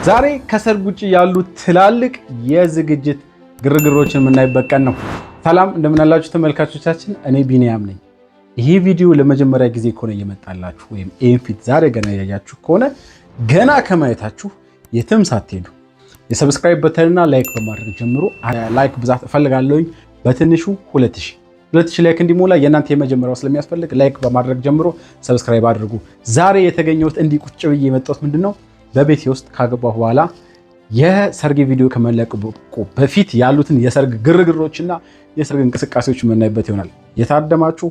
ዛሬ ከሰርግ ውጪ ያሉ ትላልቅ የዝግጅት ግርግሮችን የምናይበት ቀን ነው። ሰላም እንደምን አላችሁ ተመልካቾቻችን፣ እኔ ቢኒያም ነኝ። ይህ ቪዲዮ ለመጀመሪያ ጊዜ ከሆነ እየመጣላችሁ ወይም ይህን ፊት ዛሬ ገና ያያችሁ ከሆነ ገና ከማየታችሁ የትም ሳትሄዱ የሰብስክራይብ በተንና ላይክ በማድረግ ጀምሮ ላይክ ብዛት እፈልጋለሁኝ። በትንሹ 2000 ላይክ እንዲሞላ የእናንተ የመጀመሪያው ስለሚያስፈልግ ላይክ በማድረግ ጀምሮ ሰብስክራይብ አድርጉ። ዛሬ የተገኘሁት እንዲህ ቁጭ ብዬ የመጣሁት ምንድነው በቤቴ ውስጥ ካገባሁ በኋላ የሰርግ ቪዲዮ ከመለቀቁ በፊት ያሉትን የሰርግ ግርግሮችና የሰርግ እንቅስቃሴዎች የምናይበት ይሆናል። የታደማችሁ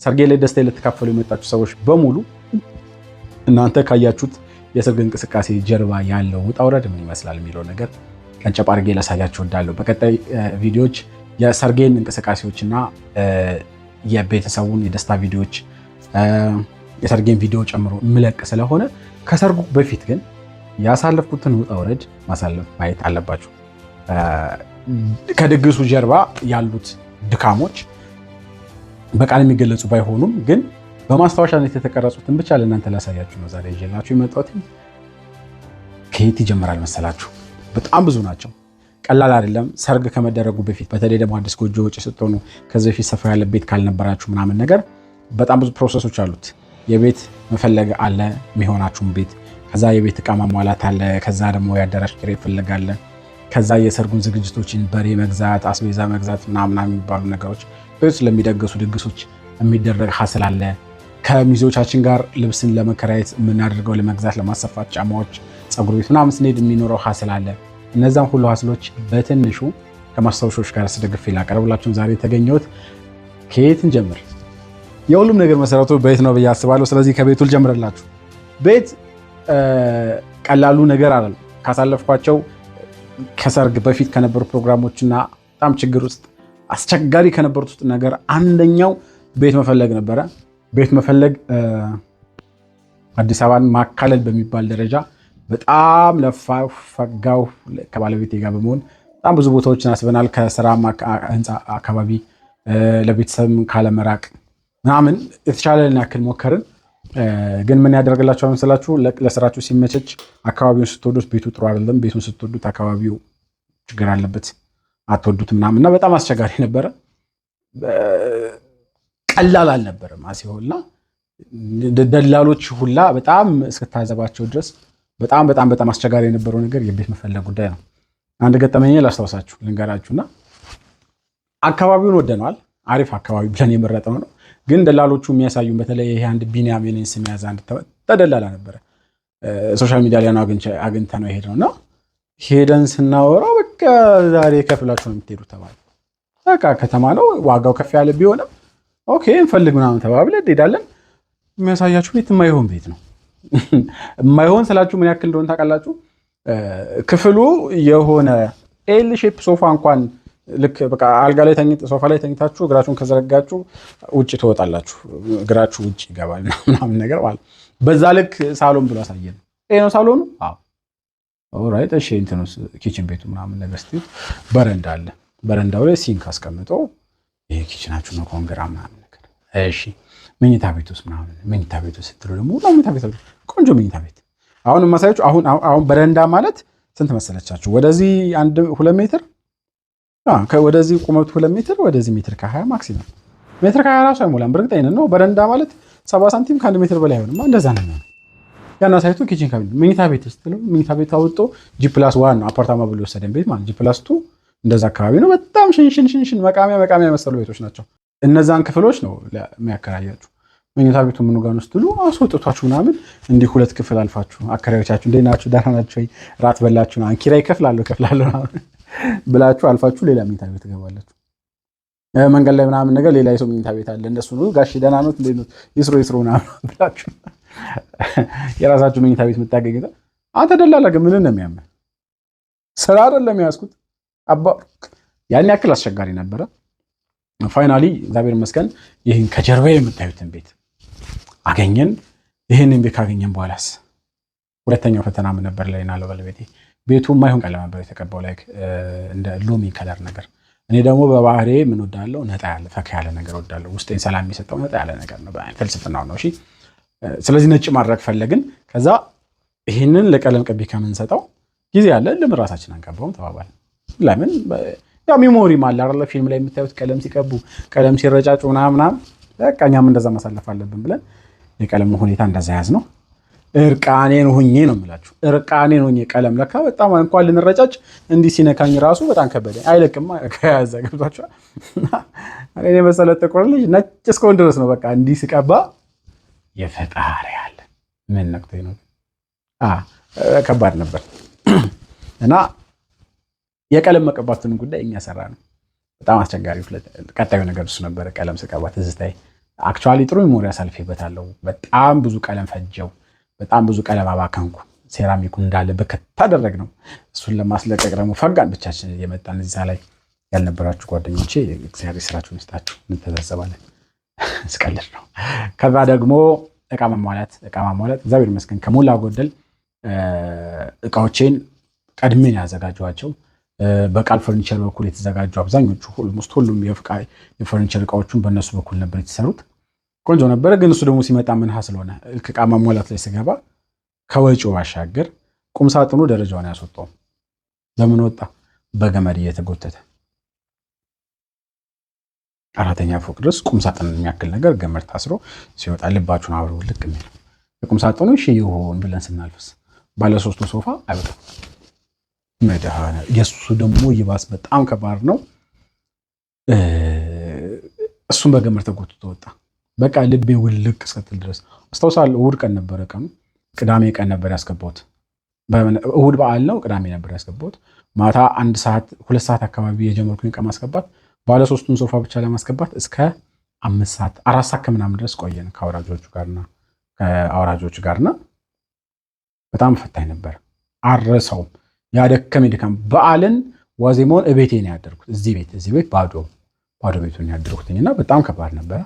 ሰርጌ ላይ ደስታ ልትካፈሉ የመጣችሁ ሰዎች በሙሉ እናንተ ካያችሁት የሰርግ እንቅስቃሴ ጀርባ ያለው ውጣ ውረድ ምን ይመስላል የሚለው ነገር ቀንጨብ አድርጌ ላሳያችሁ እወዳለሁ። በቀጣይ ቪዲዮዎች የሰርጌን እንቅስቃሴዎችና የቤተሰቡን የደስታ ቪዲዮዎች የሰርጌን ቪዲዮ ጨምሮ ምለቅ ስለሆነ ከሰርጉ በፊት ግን ያሳለፍኩትን ውጣ ውረድ ማየት አለባችሁ። ከድግሱ ጀርባ ያሉት ድካሞች በቃል የሚገለጹ ባይሆኑም ግን በማስታወሻነት የተቀረጹትን ብቻ ለእናንተ ላሳያችሁ ነው ዛሬ ይዤላችሁ የመጣሁት። ከየት ይጀምራል መሰላችሁ? በጣም ብዙ ናቸው። ቀላል አይደለም። ሰርግ ከመደረጉ በፊት በተለይ ደግሞ አዲስ ጎጆ ወጪ ስትሆኑ ከዚህ በፊት ሰፋ ያለ ቤት ካልነበራችሁ ምናምን ነገር በጣም ብዙ ፕሮሰሶች አሉት። የቤት መፈለግ አለ፣ የሚሆናችሁን ቤት፣ ከዛ የቤት እቃ ማሟላት አለ፣ ከዛ ደግሞ የአዳራሽ ኪራይ ይፈለጋል፣ ከዛ የሰርጉን ዝግጅቶችን በሬ መግዛት፣ አስቤዛ መግዛት ምናምን የሚባሉ ነገሮች ቤት ስለሚደገሱ ድግሶች የሚደረግ ሀስል አለ። ከሚዜዎቻችን ጋር ልብስን ለመከራየት የምናደርገው ለመግዛት ለማሰፋት ጫማዎች፣ ፀጉር ቤት ምናምን ስንሄድ የሚኖረው ሀስል አለ። እነዛም ሁሉ ሀስሎች በትንሹ ከማስታወሻዎች ጋር ስደግፍ ላቀርብላችሁ ዛሬ የተገኘሁት። ከየት እንጀምር? የሁሉም ነገር መሰረቱ ቤት ነው ብዬ አስባለሁ። ስለዚህ ከቤቱ ልጀምርላችሁ። ቤት ቀላሉ ነገር አይደለም። ካሳለፍኳቸው ከሰርግ በፊት ከነበሩ ፕሮግራሞችና በጣም ችግር ውስጥ አስቸጋሪ ከነበሩት ውስጥ ነገር አንደኛው ቤት መፈለግ ነበረ። ቤት መፈለግ አዲስ አበባን ማካለል በሚባል ደረጃ በጣም ለፋጋው ከባለቤቴ ጋር በመሆን በጣም ብዙ ቦታዎችን አስበናል። ከስራ ህንፃ አካባቢ ለቤተሰብ ካለመራቅ ምናምን የተቻለን ያክል ሞከርን። ግን ምን ያደርግላችኋል መሰላችሁ? ለስራችሁ ሲመቸች አካባቢውን ስትወዱት ቤቱ ጥሩ አይደለም፣ ቤቱን ስትወዱት አካባቢው ችግር አለበት፣ አትወዱት ምናምን እና በጣም አስቸጋሪ ነበረ። ቀላል አልነበረም። አሲሆንና ደላሎች ሁላ በጣም እስከታዘባቸው ድረስ በጣም አስቸጋሪ የነበረው ነገር የቤት መፈለግ ጉዳይ ነው። አንድ ገጠመኝ ላስታውሳችሁ ልንገራችሁና አካባቢውን ወደነዋል። አሪፍ አካባቢ ብለን የመረጥነው ነው። ግን ደላሎቹ የሚያሳዩን በተለይ ይሄ አንድ ቢኒያም የኔን ስም የያዘ አንድ ተደላላ ነበረ። ሶሻል ሚዲያ ላይ ነው አግኝተነው የሄድነውና ሄደን ስናወራው በቃ ዛሬ ከፍላችሁ ነው የምትሄዱት ተባለ። በቃ ከተማ ነው ዋጋው ከፍ ያለ ቢሆንም ኦኬ እንፈልግ ምናምን ተባብለን እንሄዳለን። የሚያሳያችሁ ቤት የማይሆን ቤት ነው። የማይሆን ስላችሁ ምን ያክል እንደሆነ ታውቃላችሁ? ክፍሉ የሆነ ኤል ሼፕ ሶፋ እንኳን ልክ በቃ አልጋ ላይ ሶፋ ላይ ተኝታችሁ እግራችሁን ከዘረጋችሁ ውጭ ትወጣላችሁ፣ እግራችሁ ውጭ ይገባል ምናምን ነገር ማለት በዛ ልክ ሳሎን ብሎ አሳየን። ይሄ ነው ሳሎኑ? አዎ ኦልራይት። እሺ እንትኑስ ኪችን ቤቱ ምናምን ነገር ስትይ በረንዳ አለ። በረንዳው ላይ ሲንክ አስቀምጦ ይሄ ኪችናችሁ ነው ኮንግራ ምናምን ነገር። እሺ መኝታ ቤቱስ ምናምን መኝታ ቤቱ ስትሉ ደግሞ መኝታ ቤት ቆንጆ መኝታ ቤት። አሁን ማሳያችሁ አሁን በረንዳ ማለት ስንት መሰለቻችሁ? ወደዚህ 2 ሜትር ወደዚህ ቁመቱ 2 ሜትር ወደዚህ ሜትር ከ20 ማክሲመም ሜትር ከ20 ራሱ አይሞላም። በእርግጠኝነት ነው። በረንዳ ማለት 70 ሳንቲም ከ1 ሜትር በላይ አይሆንም። እንደዛ ነው የሚሆነው። ያና ሳይቱ ኪችን ካቢኔት መኝታ ቤት ስትሉ መኝታ ቤት አውጥቶ G+1 ነው አፓርታማ ብሎ ወሰደን ቤት ማለት G+2 እንደዛ አካባቢ ነው። በጣም ሽንሽን መቃሚያ መሰሉ ቤቶች ናቸው። እነዛን ክፍሎች ነው የሚያከራያችሁ። መኝታ ቤቱ ምን ጋር ነው ስትሉ አስወጥቷችሁ ምናምን እንዲህ 2 ክፍል አልፋችሁ አከራዮቻችሁ እንዴት ናችሁ ደህና ናችሁ ወይ ራት በላችሁ ነው ኪራይ ከፍላለሁ ብላችሁ አልፋችሁ ሌላ መኝታ ቤት ትገባላችሁ። መንገድ ላይ ምናምን ነገር ሌላ የሰው መኝታ ቤት አለ። እንደሱ ነው ጋሽ ደህና ነው እንዴት ነው ይስሩ ምናምን ብላችሁ የራሳችሁ መኝታ ቤት የምታገኙት። አንተ ደላላ ግን ምን ነው የሚያምር ስራ አይደለም ያስኩት ያን ያክል አስቸጋሪ ነበረ። ፋይናሊ እግዚአብሔር ይመስገን ይህን ከጀርባ የምታዩትን ቤት አገኘን። ይህንን ቤት ካገኘን በኋላስ ሁለተኛው ፈተና ምን ነበር ላይ ናለው ባለቤቴ ቤቱ ማይሆን ቀለም ነበር የተቀባው ላይክ እንደ ሎሚ ከለር ነገር። እኔ ደግሞ በባህሬ ምን ወዳለው ነጣ ያለ ፈካ ያለ ነገር ወዳለው ውስጤን ሰላም የሚሰጠው ነጣ ያለ ነገር ነው። ፍልስፍናው ነው። እሺ ስለዚህ ነጭ ማድረግ ፈለግን። ከዛ ይሄንን ለቀለም ቀቢ ከምንሰጠው ጊዜ አለ ለምን ራሳችን አንቀባውም ተባባል። ለምን ያው ሚሞሪ ማለት አይደለ ፊልም ላይ የምታዩት ቀለም ሲቀቡ ቀለም ሲረጫጩ ምናምን በቃ እኛም እንደዛ ማሳለፍ አለብን ብለን የቀለም ሁኔታ እንደዛ ያዝ ነው። እርቃኔን ሆኜ ነው የምላችሁ እርቃኔን ሆኜ ቀለም ለካ በጣም እንኳን ልንረጫጭ እንዲህ ሲነካኝ ራሱ በጣም ከበደ። አይለቅም ከያዘ ገብቷችኋል። እኔ መሰለ ጥቁር ልጅ ነጭ እስከሆን ድረስ ነው በቃ እንዲህ ስቀባ የፈጣሪ ያለ ምን ነክቶኝ ነው ከባድ ነበር። እና የቀለም መቀባቱን ጉዳይ እኛ ሰራ ነው በጣም አስቸጋሪ። ቀጣዩ ነገር እሱ ነበር ቀለም ስቀባ ትዝታይ። አክቹአሊ ጥሩ ሜሞሪ አሳልፌበታለሁ። በጣም ብዙ ቀለም ፈጀው፣ በጣም ብዙ ቀለም አባከንኩ። ሴራሚኩ እንዳለ በከታ አደረግ ነው። እሱን ለማስለቀቅ ደግሞ ፈጋን ብቻችን እየመጣን እዛ ላይ ያልነበራችሁ ጓደኞቼ እግዚአብሔር ስራችሁን ይስጣችሁ፣ እንተዛዘባለን። ስቀልድ ነው። ከዛ ደግሞ እቃ ማሟላት እግዚአብሔር ይመስገን ከሞላ ጎደል እቃዎቼን ቀድሜን ያዘጋጇቸው። በቃል ፈርኒቸር በኩል የተዘጋጁ አብዛኞቹ ሁሉም የፈርኒቸር እቃዎቹን በእነሱ በኩል ነበር የተሰሩት። ቆንጆ ነበረ። ግን እሱ ደግሞ ሲመጣ ምንሃ ስለሆነ እቃ ማሟላት ላይ ስገባ ከወጪው ባሻገር ቁምሳጥኑ ደረጃውን ያስወጣው። ለምን ወጣ? በገመድ እየተጎተተ 4ኛ ፎቅ ድረስ ቁምሳጥን የሚያክል ነገር ገመድ ታስሮ ሲወጣ ልባችሁን አብሮ ልክ የሚል የቁምሳጥኑ እሺ ይሁን ብለን ስናልፍስ ባለሶስቱ ሶፋ አይወጣም። መድኃኔ የሱ ደግሞ ይባስ በጣም ከባድ ነው። እሱም በገመድ ተጎትቶ ወጣ። በቃ ልቤ ውልቅ እስከትል ድረስ አስታውሳለሁ። እሑድ ቀን ነበረ ቀኑ። ቅዳሜ ቀን ነበር ያስገባሁት። እሑድ በዓል ነው፣ ቅዳሜ ነበር ያስገባሁት። ማታ 1 ሰዓት 2 ሰዓት አካባቢ የጀመርኩኝ እቃ ማስገባት ባለሶስቱን ሶፋ ብቻ ለማስገባት እስከ 5 ሰዓት 4 ሰዓት ከምናምን ድረስ ቆየን ከአውራጆቹ ጋርና በጣም ፈታኝ ነበር። አረሰውም ያደከመኝ ድካም። በዓልን ዋዜማውን እቤቴ ነው ያደርኩት። እዚህ ቤት ባዶ ቤቱን ያደርኩትኝና በጣም ከባድ ነበረ።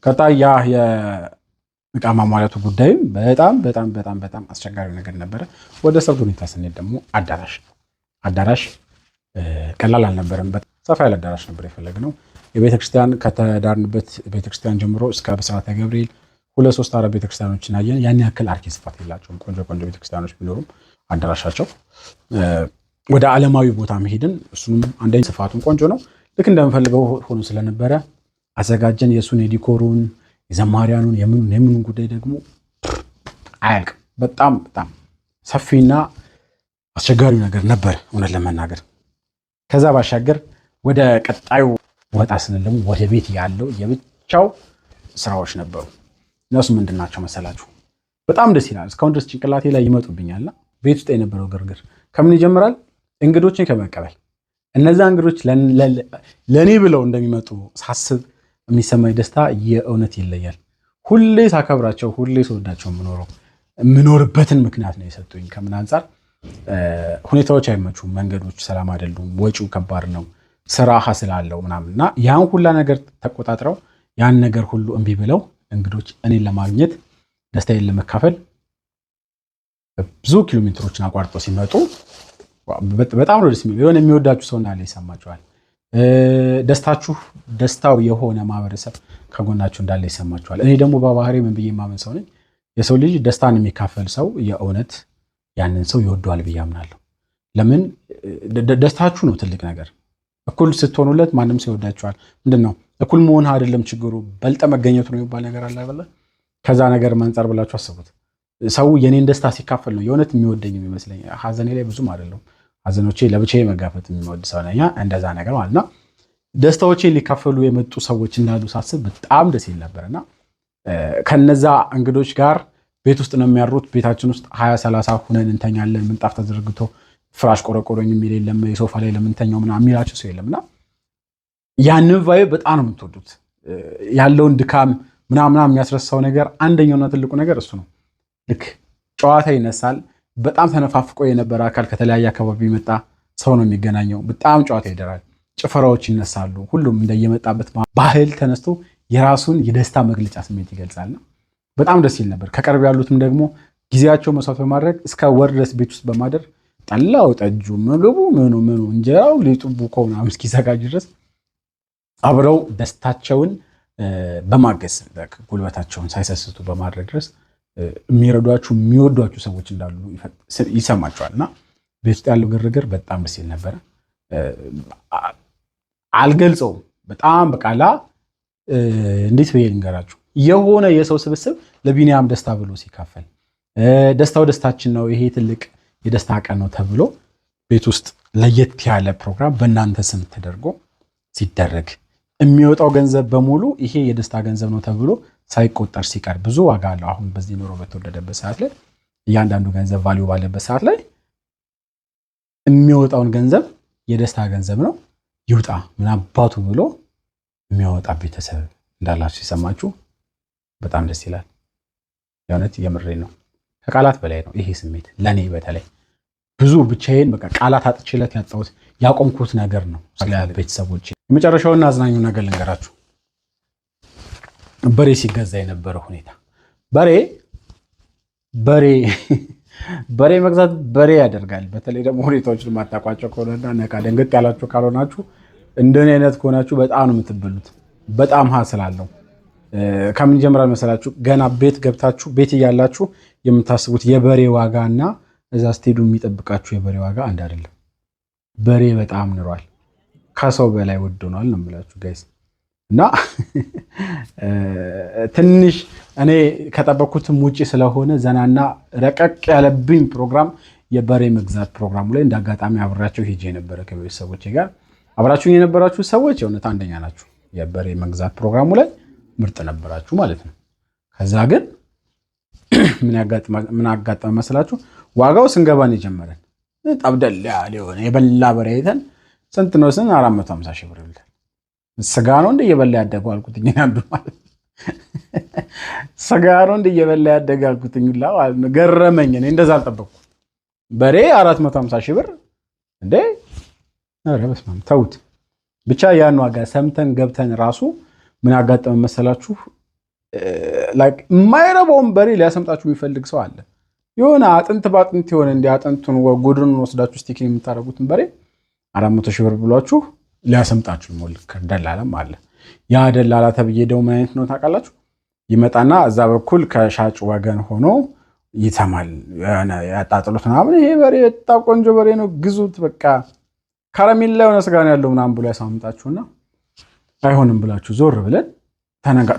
ቀጣይ ያ የእቃ ማሟላቱ ጉዳይም በጣም አስቸጋሪ ነገር ነበረ። ወደ ሰርግ ሁኔታ ስንሄድ ደግሞ አዳራሽ ቀላል አልነበረም። ሰፋ ያለ አዳራሽ ነበር የፈለግነው። የቤተክርስቲያን ከተዳርንበት ቤተክርስቲያን ጀምሮ እስከ ብስራተ ገብርኤል 2-3 4 ቤተክርስቲያኖችን አየን። ያን ያክል አርኪ ስፋት የላቸውም። ቆንጆ ቤተክርስቲያኖች ቢኖሩም አዳራሻቸው ወደ ዓለማዊ ቦታ መሄድን እሱንም አንደኛ ስፋቱን ቆንጆ ነው። ልክ እንደምፈልገው ሆኖ ስለነበረ አዘጋጀን። የሱን የዲኮሩን የዘማሪያኑን የምኑን ጉዳይ ደግሞ አያልቅም። በጣም ሰፊና አስቸጋሪው ነገር ነበር እውነት ለመናገር። ከዛ ባሻገር ወደ ቀጣዩ ወጣ ስንል ደግሞ ወደ ቤት ያለው የብቻው ስራዎች ነበሩ። እነሱ ምንድናቸው መሰላችሁ? በጣም ደስ ይላል። እስካሁን ድረስ ጭንቅላቴ ላይ ይመጡብኛልና ቤት ውስጥ የነበረው ግርግር ከምን ይጀምራል? እንግዶችን ከመቀበል። እነዛ እንግዶች ለኔ ብለው እንደሚመጡ ሳስብ የሚሰማኝ ደስታ የእውነት ይለያል። ሁሌ ሳከብራቸው፣ ሁሌ ስወዳቸው የምኖርበትን ምክንያት ነው የሰጡኝ። ከምን አንጻር? ሁኔታዎች አይመቹም፣ መንገዶች ሰላም አይደሉም፣ ወጪው ከባድ ነው፣ ስራ ሀስል አለው ምናምንና ያን ሁላ ነገር ተቆጣጥረው ያን ነገር ሁሉ እምቢ ብለው እንግዶች እኔን ለማግኘት ደስታዬን ለመካፈል ብዙ ኪሎ ሜትሮችን አቋርጦ ሲመጡ በጣም ነው ደስ የሚለው። የሆነ የሚወዳችሁ ሰው እንዳለ ይሰማችኋል። ደስታው የሆነ ማህበረሰብ ከጎናችሁ እንዳለ ይሰማችኋል። እኔ ደግሞ በባህሪ ምን ብዬ የማምን ሰው ነኝ። የሰው ልጅ ደስታን የሚካፈል ሰው የእውነት ያንን ሰው ይወደዋል ብዬ አምናለሁ። ለምን? ደስታችሁ ነው ትልቅ ነገር። እኩል ስትሆኑለት ማንም ሰው ይወዳችኋል። ምንድነው እኩል መሆን አይደለም ችግሩ፣ በልጠ መገኘቱ ነው የሚባል ነገር አለ አይደል? ከዛ ነገር መንጸር ብላችሁ አስቡት። ሰው የኔን ደስታ ሲካፈል ነው የእውነት የሚወደኝ የሚመስለኝ። ሀዘኔ ላይ ብዙም አይደለም። ሀዘኖቼ ለብቻዬ መጋፈጥ የሚወድ ሰው ነኝ። እንደዛ ነገር ማለትና ደስታዎቼን ሊካፈሉ የመጡ ሰዎች እንዳሉ ሳስብ በጣም ደስ ይል ነበርና ከነዛ እንግዶች ጋር ቤት ውስጥ ነው የሚያሩት። ቤታችን ውስጥ 20-30 ሁነን እንተኛለን። ምንጣፍ ተዘርግቶ ፍራሽ ቆረቆሮኝ የሚል የለም። የሶፋ ላይ ለምንተኛው ምናምን የሚላቸው ሰው የለምና ያንን ቫይብ በጣም ነው የምትወዱት። ያለውን ድካም ምናምን የሚያስረሳው ነገር አንደኛውና ትልቁ ነገር እሱ ነው። ልክ ጨዋታ ይነሳል። በጣም ተነፋፍቆ የነበረ አካል ከተለያየ አካባቢ የመጣ ሰው ነው የሚገናኘው። በጣም ጨዋታ ይደራል። ጭፈራዎች ይነሳሉ። ሁሉም እንደየመጣበት ባህል ተነስቶ የራሱን የደስታ መግለጫ ስሜት ይገልጻልና በጣም ደስ ይል ነበር። ከቅርብ ያሉትም ደግሞ ጊዜያቸው መስዋዕት በማድረግ እስከ ወር ድረስ ቤት ውስጥ በማደር ጠላው፣ ጠጁ፣ ምግቡ፣ ምኑ እንጀራው፣ ሊጡ፣ ቡኮ ምናምን እስኪዘጋጅ ድረስ አብረው ደስታቸውን በማገዝ ጉልበታቸውን ሳይሰስቱ በማድረግ ድረስ የሚረዷችሁ የሚወዷችሁ ሰዎች እንዳሉ ይሰማቸዋልና ቤት ውስጥ ያለው ግርግር በጣም ደስ ይል ነበር። አልገልጸውም። በጣም በቃላ እንዴት ብዬ ልንገራችሁ? የሆነ የሰው ስብስብ ለቢኒያም ደስታ ብሎ ሲካፈል ደስታው ደስታችን ነው፣ ይሄ ትልቅ የደስታ ቀን ነው ተብሎ ቤት ውስጥ ለየት ያለ ፕሮግራም በእናንተ ስም ተደርጎ ሲደረግ የሚወጣው ገንዘብ በሙሉ ይሄ የደስታ ገንዘብ ነው ተብሎ ሳይቆጠር ሲቀር ብዙ ዋጋ አለው። አሁን በዚህ ኑሮ በተወደደበት ሰዓት ላይ እያንዳንዱ ገንዘብ ቫልዩ ባለበት ሰዓት ላይ የሚወጣውን ገንዘብ የደስታ ገንዘብ ነው ይውጣ ምን አባቱ ብሎ የሚያወጣ ቤተሰብ እንዳላችሁ ሲሰማችሁ በጣም ደስ ይላል። የእውነት የምሬ ነው። ከቃላት በላይ ነው ይሄ ስሜት ለኔ በተለይ ብዙ ብቻዬን በቃ ቃላት አጥቼለት ያጣሁት ያቆምኩት ነገር ነው። ስለ ቤተሰቦቼ የመጨረሻውና አዝናኙ ነገር ልንገራችሁ። በሬ ሲገዛ የነበረው ሁኔታ በሬ መግዛት በሬ ያደርጋል። በተለይ ደግሞ ሁኔታዎችን ማታቋቸው ከሆነና ነቃ ደንገጥ ያላችሁ ካልሆናችሁ እንደኔ አይነት ከሆናችሁ በጣም ነው የምትበሉት። በጣም ስላለው ከምን ጀምራል መሰላችሁ? ገና ቤት ገብታችሁ ቤት እያላችሁ የምታስቡት የበሬ ዋጋና እዛ ስትሄዱ የሚጠብቃችሁ የበሬ ዋጋ አንድ አይደለም። በሬ በጣም ንሯል፣ ከሰው በላይ ውድ ሆኗል ነው የምላችሁ ጋይስ። እና ትንሽ እኔ ከጠበኩትም ውጪ ስለሆነ ዘናና ረቀቅ ያለብኝ ፕሮግራም የበሬ መግዛት ፕሮግራሙ ላይ እንዳጋጣሚ አብራቸው ሄጄ የነበረ ከቤተሰቦቼ ጋር አብራችሁኝ የነበራችሁ ሰዎች የእውነት አንደኛ ናችሁ። የበሬ መግዛት ፕሮግራሙ ላይ ምርጥ ነበራችሁ ማለት ነው። ከዛ ግን ምን አጋጠመ መስላችሁ? ዋጋው ስንገባን የጀመረን ጠብደል ያለ የሆነ የበላ በሬ አይተን ስንት ነው? 450 ሺህ ብር ይላል። ስጋ ነው እንደ እየበላ ያደገው አልኩትኝ። አንዱ ማለት ስጋ ነው እንደ እየበላ ያደገ አልኩትኝ። ገረመኝ። እኔ እንደዛ አልጠበቅኩ። በሬ 450 ሺህ ብር እንዴ! ኧረ በስመ አብ ተውት። ብቻ ያን ዋጋ ሰምተን ገብተን ራሱ ምን ያጋጠመ መሰላችሁ? ላይክ የማይረባውን በሬ ሊያሰምጣችሁ የሚፈልግ ሰው አለ። የሆነ አጥንት ባጥንት የሆነ እንደ አጥንቱን ጎድኑን ወስዳችሁ ስቲኪን የምታደርጉትን በሬ 400 ሺህ ብር ብሏችሁ ሊያሰምጣችሁ ይሞልክ ደላላም አለ። ያ ደላላ ተብዬ ደግሞ ምን አይነት ነው ታውቃላችሁ? ይመጣና እዛ በኩል ከሻጭ ወገን ሆኖ ይተማል። ያጣጥሉት ምናምን ይሄ በሬ በጣም ቆንጆ በሬ ነው ግዙት፣ በቃ ከረሜላ የሆነ ስጋ ነው ያለው ምናምን ብሎ ያሳምጣችሁና አይሆንም ብላችሁ ዞር ብለን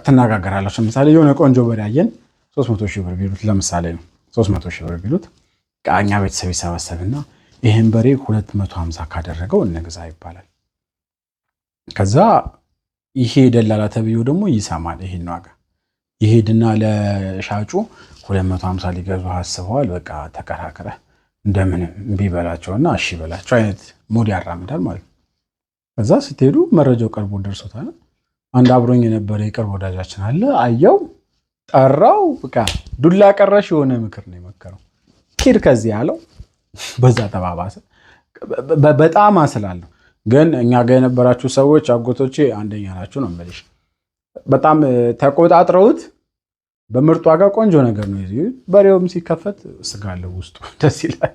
ትነጋገራላችሁ። ለምሳሌ የሆነ ቆንጆ በሬ አየን 300 ሺህ ብር ቢሉት ለምሳሌ ነው 300 ሺህ ብር ቢሉት ቃኛ ቤተሰብ ይሰበሰብና ይሄን በሬ 250 ካደረገው እንግዛ ይባላል። ከዛ ይሄ ደላላ ተብዬው ደግሞ ይሰማል ይሄን ዋጋ ይሄድና ለሻጩ 250 ሊገዙ አስበዋል። በቃ ተከራከረ እንደምን ቢበላቸውና እሺ በላቸው አይነት ሞድ ያራምዳል ማለት ነው። ከዛ ስትሄዱ መረጃው ቀርቦ ደርሶታል። አንድ አብሮኝ የነበረ የቅርብ ወዳጃችን አለ። አየው ጠራው። በቃ ዱላ ቀረሽ የሆነ ምክር ነው የመከረው። ኪድ ከዚህ ያለው በዛ ተባባሰ። በጣም አስላለሁ። ግን እኛ ጋር የነበራችሁ ሰዎች አጎቶቼ አንደኛ ናቸው ነው የምልሽ። በጣም ተቆጣጥረውት በምርጥ ዋጋ ቆንጆ ነገር ነው ይዙ። በሬውም ሲከፈት ስጋ አለው ውስጡ ደስ ይላል።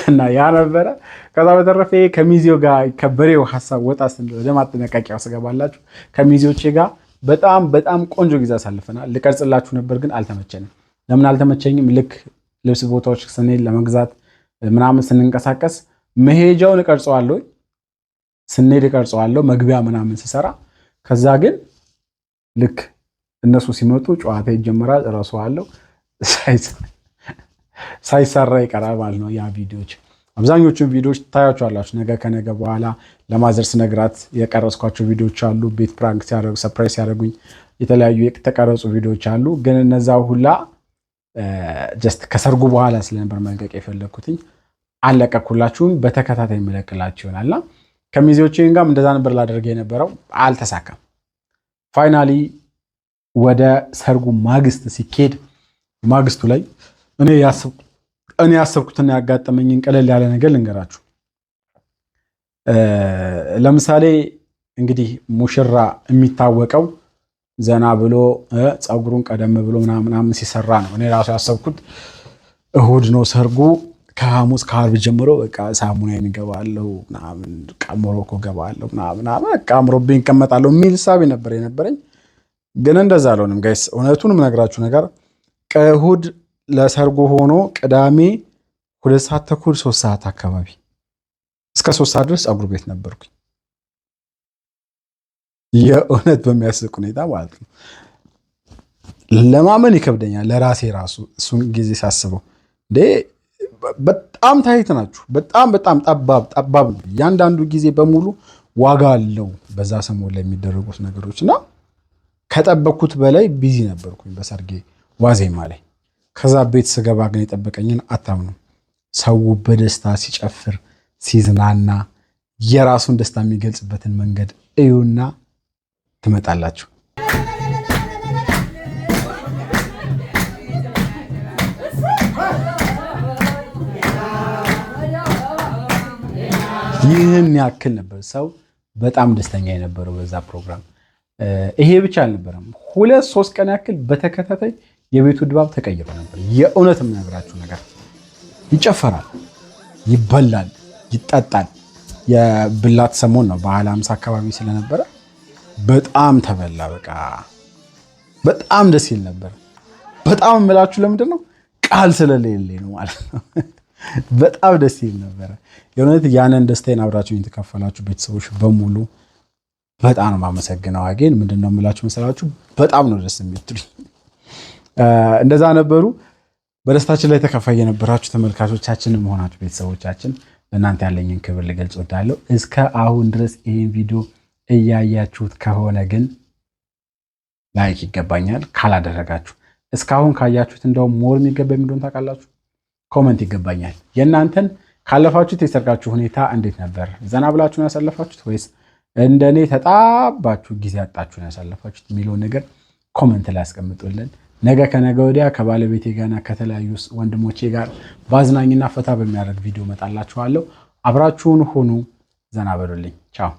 እና ያ ነበረ። ከዛ በተረፈ ከሚዚዮ ጋር ከበሬው ሐሳብ ወጣ ስንል ወደ ማጠናቀቂያው ስገባላችሁ ከሚዚዮቼ ጋር በጣም ቆንጆ ጊዜ አሳልፈናል። ልቀርጽላችሁ ነበር ግን አልተመቸንም። ለምን አልተመቸኝም? ልክ ልብስ ቦታዎች ስንሄድ ለመግዛት ምናምን ስንንቀሳቀስ መሄጃውን እቀርጸዋለሁ፣ ስንሄድ እቀርጸዋለሁ፣ መግቢያ ምናምን ስሰራ። ከዛ ግን ልክ እነሱ ሲመጡ ጨዋታ ይጀምራል፣ እረሳዋለሁ፣ ሳይሰራ ይቀራል ማለት ነው። ያ ቪዲዮዎች አብዛኞቹን ቪዲዮዎች ታያቸዋላችሁ። ነገ ከነገ በኋላ ለማዘርስ ነግራት የቀረጽኳቸው ቪዲዮዎች አሉ። ቤት ፕራንክ ሲያደርጉ ሰርፕራይዝ ሲያደርጉኝ የተለያዩ የተቀረጹ ቪዲዮዎች አሉ። ግን እነዛ ሁላ ጀስት ከሰርጉ በኋላ ስለነበር መልቀቅ የፈለግኩትኝ አለቀኩላችሁም። በተከታታይ መለቅላችሁ ይሆናልና ከሚዜዎቼን ጋርም እንደዛ ነበር ላደርግ የነበረው፣ አልተሳካም። ፋይናሊ ወደ ሰርጉ ማግስት ሲኬድ ማግስቱ ላይ እኔ ያሰብኩትና ያጋጠመኝን ቀለል ያለ ነገር ልንገራችሁ። ለምሳሌ እንግዲህ ሙሽራ የሚታወቀው ዘና ብሎ ፀጉሩን ቀደም ብሎ ምናምን ሲሰራ ነው። እኔ ራሱ ያሰብኩት እሁድ ነው ሰርጉ፣ ከሐሙስ ከዓርብ ጀምሮ በቃ ሳሙና የሚገባለው ምናምን ሞሮኮ ገባለው ምናምን በቃ አምሮብኝ እቀመጣለሁ የሚል ሳቢ ነበር የነበረኝ። ግን እንደዛ አልሆነም ጋይስ። እውነቱን የምነግራችሁ ነገር ከእሁድ ለሰርጉ ሆኖ ቅዳሜ 2 ሰዓት ተኩል 3 ሰዓት አካባቢ እስከ 3 ሰዓት ድረስ ፀጉር ቤት ነበርኩኝ። የእውነት በሚያስቅ ሁኔታ ማለት ነው። ለማመን ይከብደኛል ለራሴ ራሱ እሱን ጊዜ ሳስበው። በጣም ታይት ናችሁ። በጣም በጣም ጠባብ ነው። እያንዳንዱ ጊዜ በሙሉ ዋጋ አለው በዛ ሰሞን ላይ የሚደረጉት ነገሮች እና ከጠበቅኩት በላይ ቢዚ ነበርኩኝ በሰርጌ ዋዜማ ላይ። ከዛ ቤት ስገባ ግን የጠበቀኝን አታምኑ። ሰው በደስታ ሲጨፍር ሲዝናና የራሱን ደስታ የሚገልጽበትን መንገድ እዩና ትመጣላችሁ። ይህን ያክል ነበር ሰው በጣም ደስተኛ የነበረው በዛ ፕሮግራም። ይሄ ብቻ አልነበረም። 2-3 ቀን ያክል በተከታታይ የቤቱ ድባብ ተቀይሮ ነበር። የእውነት የምነግራችሁ ነገር ይጨፈራል፣ ይበላል፣ ይጠጣል። የብላት ሰሞን ነው በዓለ ሃምሳ አካባቢ ስለነበረ በጣም ተበላ። በቃ በጣም ደስ ይል ነበር። በጣም የምላችሁ ለምንድን ነው ቃል ስለሌለኝ ነው ማለት ነው። በጣም ደስ ይል ነበረ። የእውነት ያንን ደስታዬን አብራችሁኝ የተካፈላችሁ ቤተሰቦች በሙሉ በጣም ነው የማመሰግነው። አጌን ምንድነው የምላችሁ መሰላችሁ በጣም ነው ደስ የምትሉኝ። እንደዛ ነበሩ። በደስታችን ላይ ተካፋይ የነበራችሁ ተመልካቾቻችን መሆናችሁ ቤተሰቦቻችን ለእናንተ ያለኝን ክብር ልገልጽ እወዳለሁ። እስከ አሁን ድረስ ይህን ቪዲዮ እያያችሁት ከሆነ ግን ላይክ ይገባኛል። ካላደረጋችሁ እስካሁን ካያችሁት እንደውም ሞር የሚገባ የሚሆን ታውቃላችሁ፣ ኮመንት ይገባኛል። የእናንተን ካለፋችሁት የሰርጋችሁ ሁኔታ እንዴት ነበር? ዘና ብላችሁን ያሳለፋችሁት ወይስ እንደኔ ተጣባችሁ ጊዜ አጣችሁን ያሳለፋችሁት የሚለውን ነገር ኮመንት ላይ አስቀምጡልን። ነገ ከነገ ወዲያ ከባለቤቴ ጋርና ከተለያዩ ወንድሞቼ ጋር ባዝናኝና ፈታ በሚያደርግ ቪዲዮ መጣላችኋለሁ። አብራችሁን ሁኑ፣ ዘና በሉልኝ። ቻው